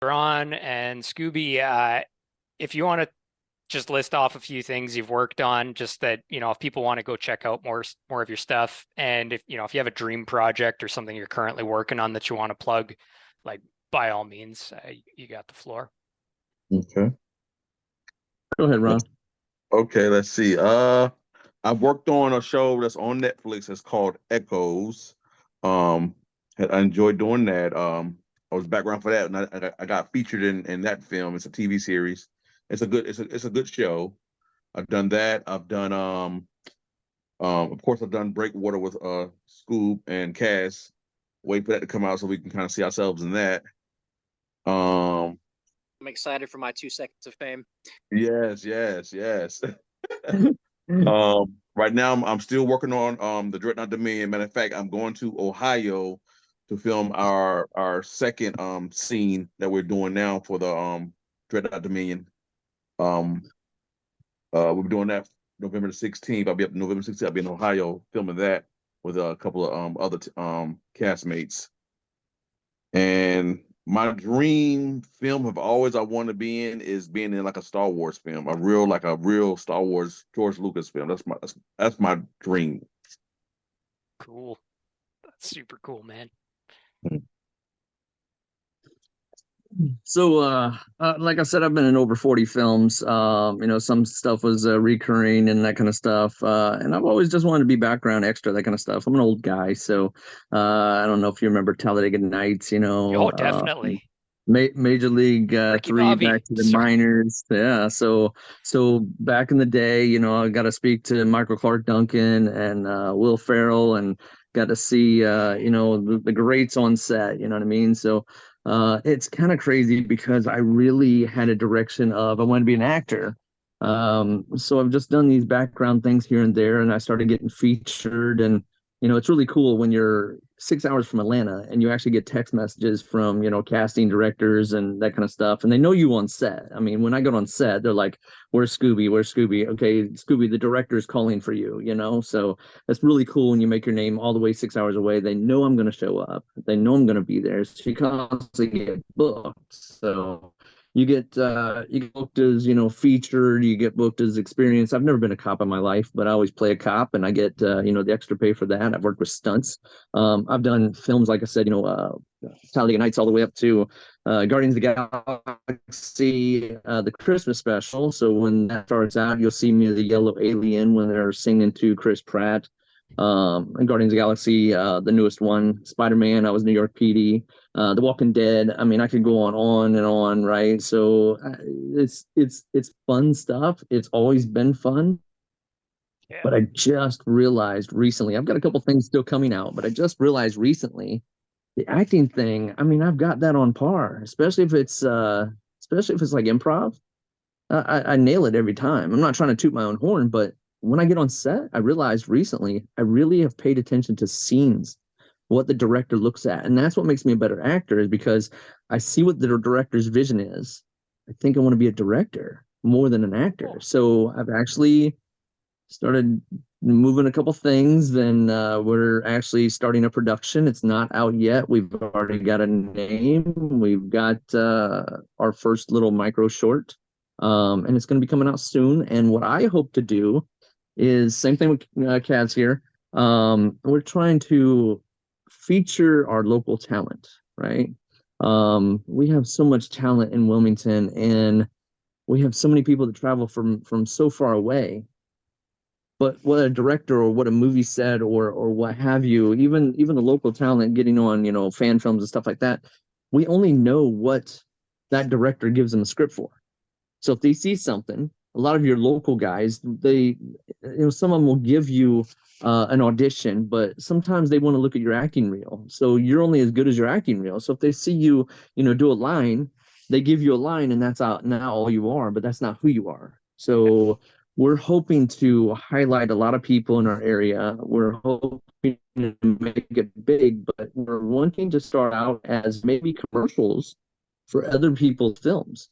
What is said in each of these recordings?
Ron and Scooby, if you want to just list off a few things you've worked on, just that, if people want to go check out more of your stuff, and if you have a dream project or something you're currently working on that you want to plug, like by all means, you got the floor. Okay. Go ahead, Ron. Okay, let's see. I've worked on a show that's on Netflix. It's called Echoes. Um, I enjoyed doing that. I was background for that, and I got featured in that film. It's a TV series. It's a good show. I've done that. I've done of course I've done Breakwater with Scoob and Cass. Wait for that to come out so we can kind of see ourselves in that. Um, I'm excited for my 2 seconds of fame. yes. Right now I'm still working on the Dreadnought Dominion. Matter of fact, I'm going to Ohio to film our second scene that we're doing now for the Dreadnought Dominion. We're doing that November the 16th. I'll be up November 16th. I'll be in Ohio filming that with a couple of other castmates. And my dream film of always I want to be in is being in like a Star Wars film, a real Star Wars George Lucas film. That's my dream. Cool. That's super cool, man. So, like I said, I've been in over 40 films. Some stuff was recurring and that kind of stuff. And I've always just wanted to be background extra, that kind of stuff. I'm an old guy, so I don't know if you remember Talladega Nights, Oh, definitely. Major League Ricky 3, Bobby. back to the Sorry. minors. Yeah, so back in the day, I got to speak to Michael Clark Duncan and Will Ferrell, and got to see the greats on set. You know what I mean? So it's kind of crazy because I really had a direction of I want to be an actor. So I've just done these background things here and there, and I started getting featured. And it's really cool when you're 6 hours from Atlanta and you actually get text messages from casting directors and that kind of stuff, and they know you on set. I mean, when I go on set, they're like, "Where's Scooby? Where's Scooby? Okay, Scooby, the director's calling for you." So that's really cool when you make your name all the way 6 hours away. They know I'm going to show up. They know I'm going to be there. So you constantly get booked. So you get booked as featured. You get booked as experience. I've never been a cop in my life, but I always play a cop, and I get the extra pay for that. I've worked with stunts. I've done films, like I said, Talladega Nights, all the way up to Guardians of the Galaxy, the Christmas special. So when that starts out, you'll see me as a yellow alien when they're singing to Chris Pratt. And Guardians of the Galaxy, the newest one, Spider-Man, I was New York PD. The Walking Dead. I mean, I could go on and on, right? So it's fun stuff. It's always been fun. Yeah. But I just realized recently, I've got a couple things still coming out, but I just realized recently the acting thing. I mean, I've got that on par, especially if it's like improv. I nail it every time. I'm not trying to toot my own horn, but when I get on set, I realized recently I really have paid attention to scenes, what the director looks at. And that's what makes me a better actor, is because I see what the director's vision is. I think I want to be a director more than an actor. So I've actually started moving a couple things. Then we're actually starting a production. It's not out yet. We've already got a name. We've got our first little micro short, and it's going to be coming out soon. And what I hope to do is same thing with Kaz here. We're trying to feature our local talent, right? We have so much talent in Wilmington, and we have so many people that travel from so far away. But what a director or what a movie set or what have you, even the local talent getting on fan films and stuff like that, we only know what that director gives them a script for. So if they see something, a lot of your local guys, some of them will give you an audition, but sometimes they want to look at your acting reel. So you're only as good as your acting reel. So if they see you, do a line, they give you a line, and that's out now all you are, but that's not who you are. So we're hoping to highlight a lot of people in our area. We're hoping to make it big, but we're wanting to start out as maybe commercials for other people's films.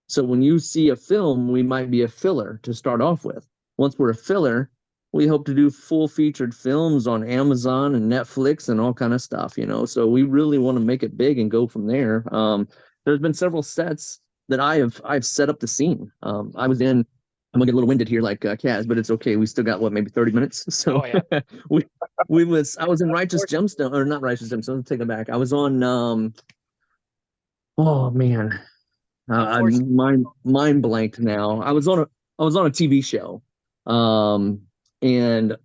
So when you see a film, we might be a filler to start off with. Once we're a filler, we hope to do full featured films on Amazon and Netflix and all kind of stuff. So we really want to make it big and go from there. there's been several sets that I've set up the scene. I was in. I'm gonna get a little winded here, like Kaz, but it's okay. We still got what, maybe 30 minutes. So Oh yeah. we I was in Righteous Gemstone, or not Righteous Gemstone. Let's take it back. I was on oh man, I'm mind blanked now. I was on a TV show, um, and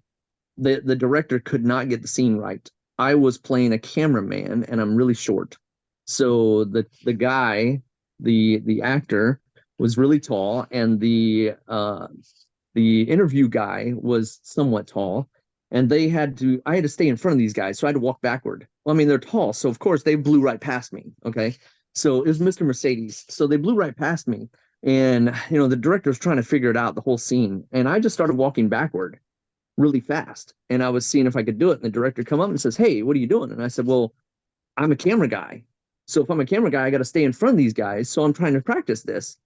the director could not get the scene right. I was playing a cameraman, and I'm really short, so the guy, the actor, was really tall, and the interview guy was somewhat tall, and I had to stay in front of these guys, so I had to walk backward. Well, I mean, they're tall, so of course they blew right past me. Okay, so it was Mr. Mercedes, so they blew right past me, and the director was trying to figure it out, the whole scene, and I just started walking backward really fast, and I was seeing if I could do it, and the director come up and says, "Hey, what are you doing?" And I said, "Well, I'm a camera guy. So if I'm a camera guy, I got to stay in front of these guys. So I'm trying to practice this."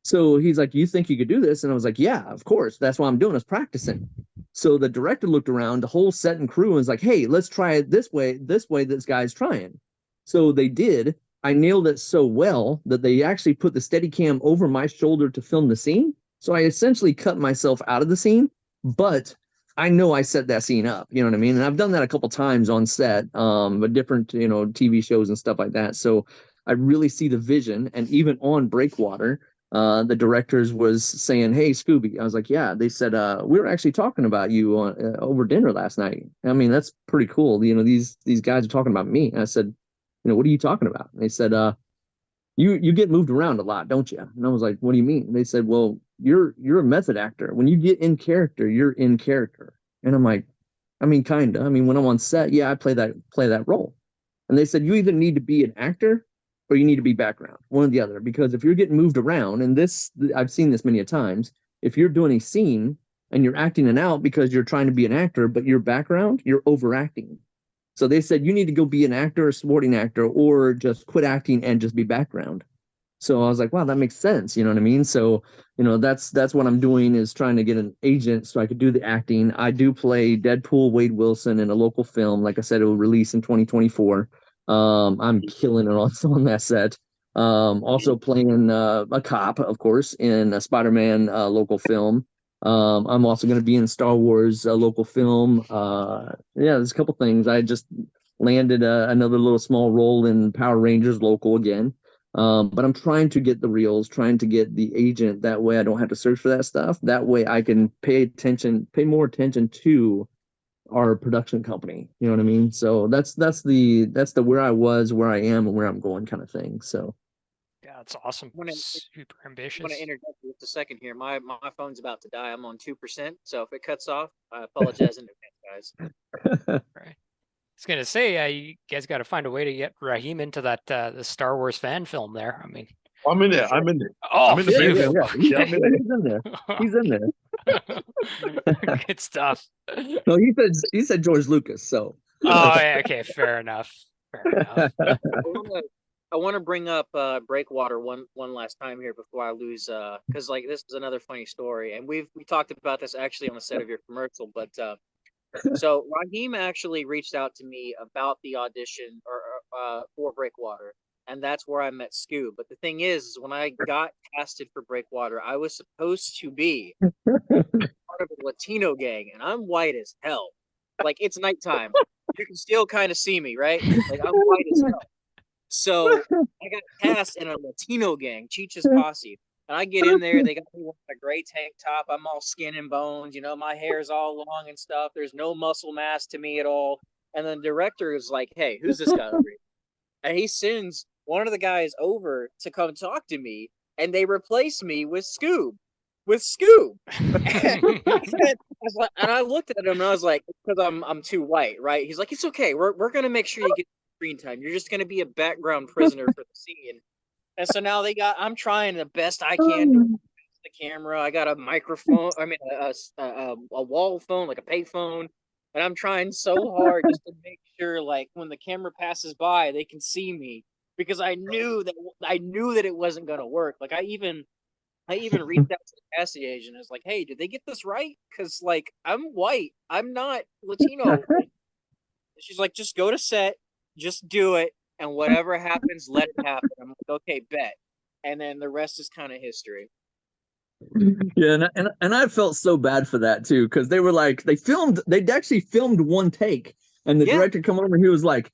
So he's like, "You think you could do this?" And I was like, "Yeah, of course. That's what I'm doing, is practicing." So the director looked around, the whole set and crew, and was like, "Hey, let's try it this way, this guy's trying." So they did. I nailed it so well that they actually put the steady cam over my shoulder to film the scene. So I essentially cut myself out of the scene, but I know I set that scene up, you know what I mean? And I've done that a couple times on set, but different, TV shows and stuff like that. So I really see the vision. And even on Breakwater, the directors was saying, "Hey, Scooby." I was like, "Yeah." They said, "We were actually talking about you over dinner last night." I mean, that's pretty cool. These guys are talking about me. And I said, "What are you talking about?" And they said, you get moved around a lot, don't you?" And I was like, "What do you mean?" And they said, "Well, you're a method actor. When you get in character, you're in character." And I'm like, "I mean, kinda. I mean, when I'm on set, yeah, I play that role." And they said, "You either need to be an actor or you need to be background, one or the other. Because if you're getting moved around, and this, I've seen this many a times, if you're doing a scene and you're acting it out because you're trying to be an actor, but you're background, you're overacting." So they said, "You need to go be an actor, a supporting actor, or just quit acting and just be background." So I was like, "Wow, that makes sense." You know what I mean? So, that's what I'm doing, is trying to get an agent so I could do the acting. I do play Deadpool Wade Wilson in a local film. Like I said, it will release in 2024. I'm killing it on that set. Also playing a cop, of course, in a Spider-Man local film. I'm also going to be in Star Wars local film. Yeah, there's a couple things. I just landed another little small role in Power Rangers local again. But I'm trying to get the reels, trying to get the agent. That way I don't have to search for that stuff. That way I can pay more attention to our production company. You know what I mean? So that's the where I was, where I am, and where I'm going kind of thing. So Yeah, that's awesome. Super I want to ambitious. interject for just a second here. My phone's about to die. I'm on 2%, so if it cuts off, I apologize in advance, guys. Right. I was gonna say, you guys got to find a way to get Raheem into that the Star Wars fan film there. I mean, I'm in there. I'm in there. oh, I'm in the phew. fan. He's, Yeah, I'm in there. he's in there. He's in there. Good stuff. No, he said George Lucas. So Oh, yeah, okay, fair enough. Fair enough. I want to bring up Breakwater one last time here before I lose, because like this is another funny story, and we talked about this actually on the set of your commercial, but so Raheem actually reached out to me about the audition or for Breakwater, and that's where I met Scoob. But the thing is when I got casted for Breakwater, I was supposed to be part of a Latino gang, and I'm white as hell. Like it's nighttime, you can still kind of see me, right? Like I'm white as hell. So I got cast in a Latino gang, Cheech's Posse. And I get in there, they got me wearing a gray tank top. I'm all skin and bones, my hair's all long and stuff. There's no muscle mass to me at all. And then the director is like, "Hey, who's this guy over here?" And he sends one of the guys over to come talk to me, and they replace me with Scoob. And I looked at him and I was like, because I'm too white, right? He's like, "It's okay. We're gonna make sure you get screen time. You're just gonna be a background prisoner for the scene." And so now I'm trying the best I can to the camera. I got a microphone. I mean, a wall phone, like a pay phone, and I'm trying so hard just to make sure, like, when the camera passes by, they can see me because I knew that it wasn't gonna work. Like, I even reached out to the casting agent. I was like, "Hey, did they get this right? Because like I'm white, I'm not Latino." She's like, "Just go to set, just do it, and whatever happens, let it happen. I'm like, okay, bet. And then the rest is kind of history. Yeah, and I felt so bad for that too, because they were like they'd actually filmed one take, and the Yeah. director come over and he was like,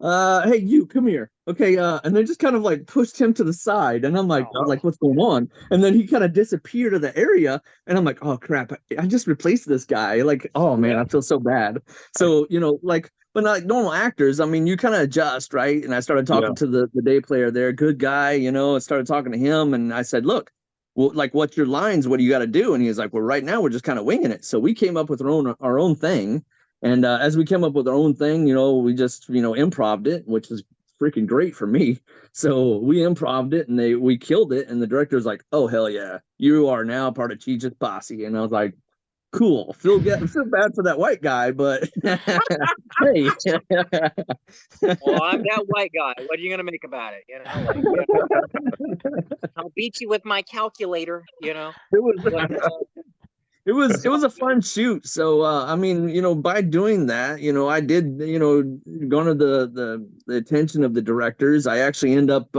hey, you come here. Okay, and they just kind of like pushed him to the side, and I'm Oh. like, what's going on? And then he kind of disappeared to the area, and I'm like, oh crap, I just replaced this guy. Like, oh man, I feel so bad. So, like, but not like normal actors, I mean, you kind of adjust, right? And I started talking to the day player there, good guy, I started talking to him, and I said, look, well, like, what's your lines? What do you got to do? And he was like, well, right now we're just kind of winging it. So we came up with our own thing. And as we came up with our own thing, we just, improved it, which is freaking great for me. So we improved it and we killed it. And the director's like, oh, hell yeah, you are now part of Cheech's posse. And I was like, cool. Feel bad for that white guy, but hey. Well, I'm that white guy. What are you gonna make about it? I'll beat you with my calculator. It was But, it was a fun shoot. So I mean, by doing that, I did, garner the attention of the directors. I actually end up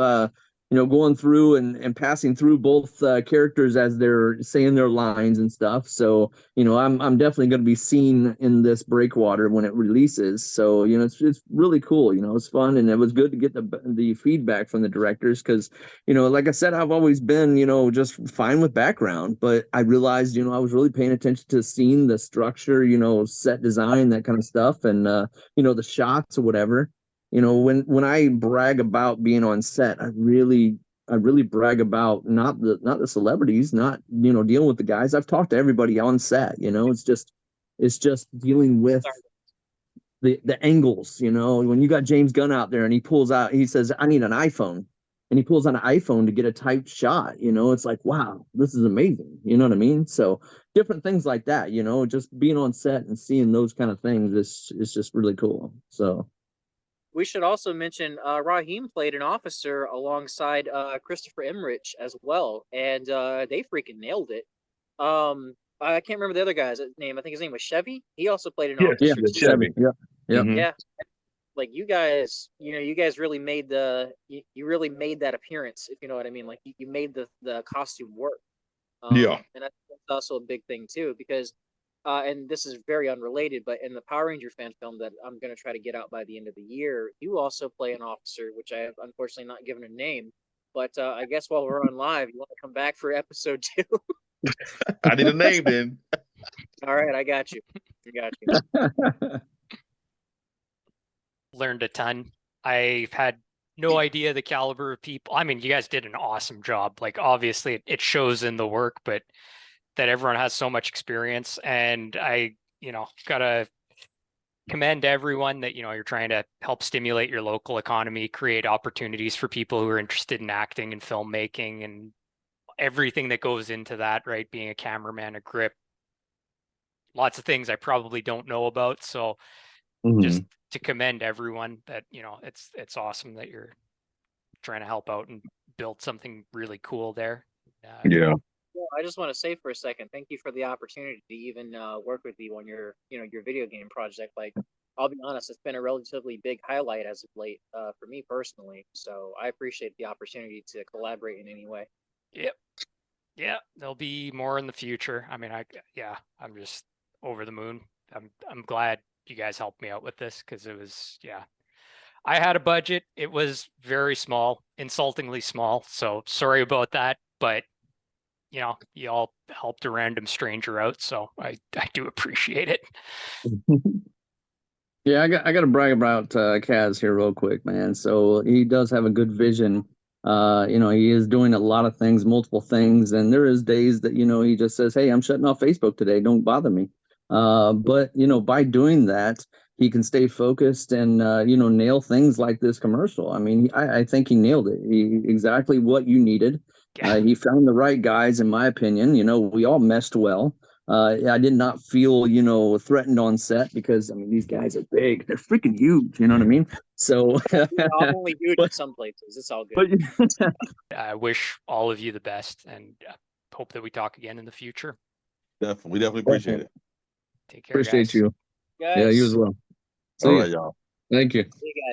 going through and passing through both characters as they're saying their lines and stuff. So, I'm definitely going to be seen in this Breakwater when it releases. So, it's really cool. It's fun, and it was good to get the feedback from the directors because, like I said, I've always been, just fine with background, but I realized, I was really paying attention to scene, the structure, set design, that kind of stuff, and the shots or whatever. When I brag about being on set, I really brag about not the celebrities, not dealing with the guys. I've talked to everybody on set. It's just dealing with the angles. When you got James Gunn out there and he says, I need an iPhone, and he pulls out an iPhone to get a tight shot. It's like, wow, this is amazing. You know what I mean? So different things like that. Just being on set and seeing those kind of things is just really cool. So. we should also mention Raheem played an officer alongside Christopher Emmerich as well, and they freaking nailed it. I can't remember the other guy's name. I think his name was Chevy. He also played an officer too. Chevy. Yeah. Yeah, like you guys, you guys really made you really made that appearance, if you know what I mean. Like you made the costume work. Yeah. And that's also a big thing too, because and this is very unrelated, but in the Power Ranger fan film that I'm going to try to get out by the end of the year, you also play an officer, which I have unfortunately not given a name. But I guess while we're on live, you want to come back for episode 2? I need a name then. All right, I got you. Learned a ton. I've had no idea the caliber of people. I mean, you guys did an awesome job. Like, obviously, it shows in the work, but that everyone has so much experience. And I, gotta commend everyone that, you're trying to help stimulate your local economy, create opportunities for people who are interested in acting and filmmaking and everything that goes into that, right? Being a cameraman, a grip, lots of things I probably don't know about. So just to commend everyone that, it's awesome that you're trying to help out and build something really cool there. Yeah. Well, I just want to say for a second, thank you for the opportunity to even work with you on your video game project. Like, I'll be honest, it's been a relatively big highlight as of late for me personally. So I appreciate the opportunity to collaborate in any way. Yep. Yeah, there'll be more in the future. I mean, I'm just over the moon. I'm glad you guys helped me out with this because it was, I had a budget. It was very small, insultingly small. So sorry about that, but you all helped a random stranger out, so I do appreciate it. Yeah, I got to brag about Kaz here real quick, man. So he does have a good vision. He is doing a lot of things, multiple things, and there is days that he just says, "Hey, I'm shutting off Facebook today. Don't bother me." But by doing that, he can stay focused and nail things like this commercial. I mean, I think he nailed it. Exactly what you needed. He found the right guys, in my opinion. We all meshed well. I did not feel, threatened on set because, I mean, these guys are big. They're freaking huge. You know what I mean? So I'm only huge in some places. It's all good. I wish all of you the best and hope that we talk again in the future. Definitely. We definitely appreciate it. Take care, appreciate guys. you. Guys. Yeah, you as well. All right, y'all. Thank you. See you guys.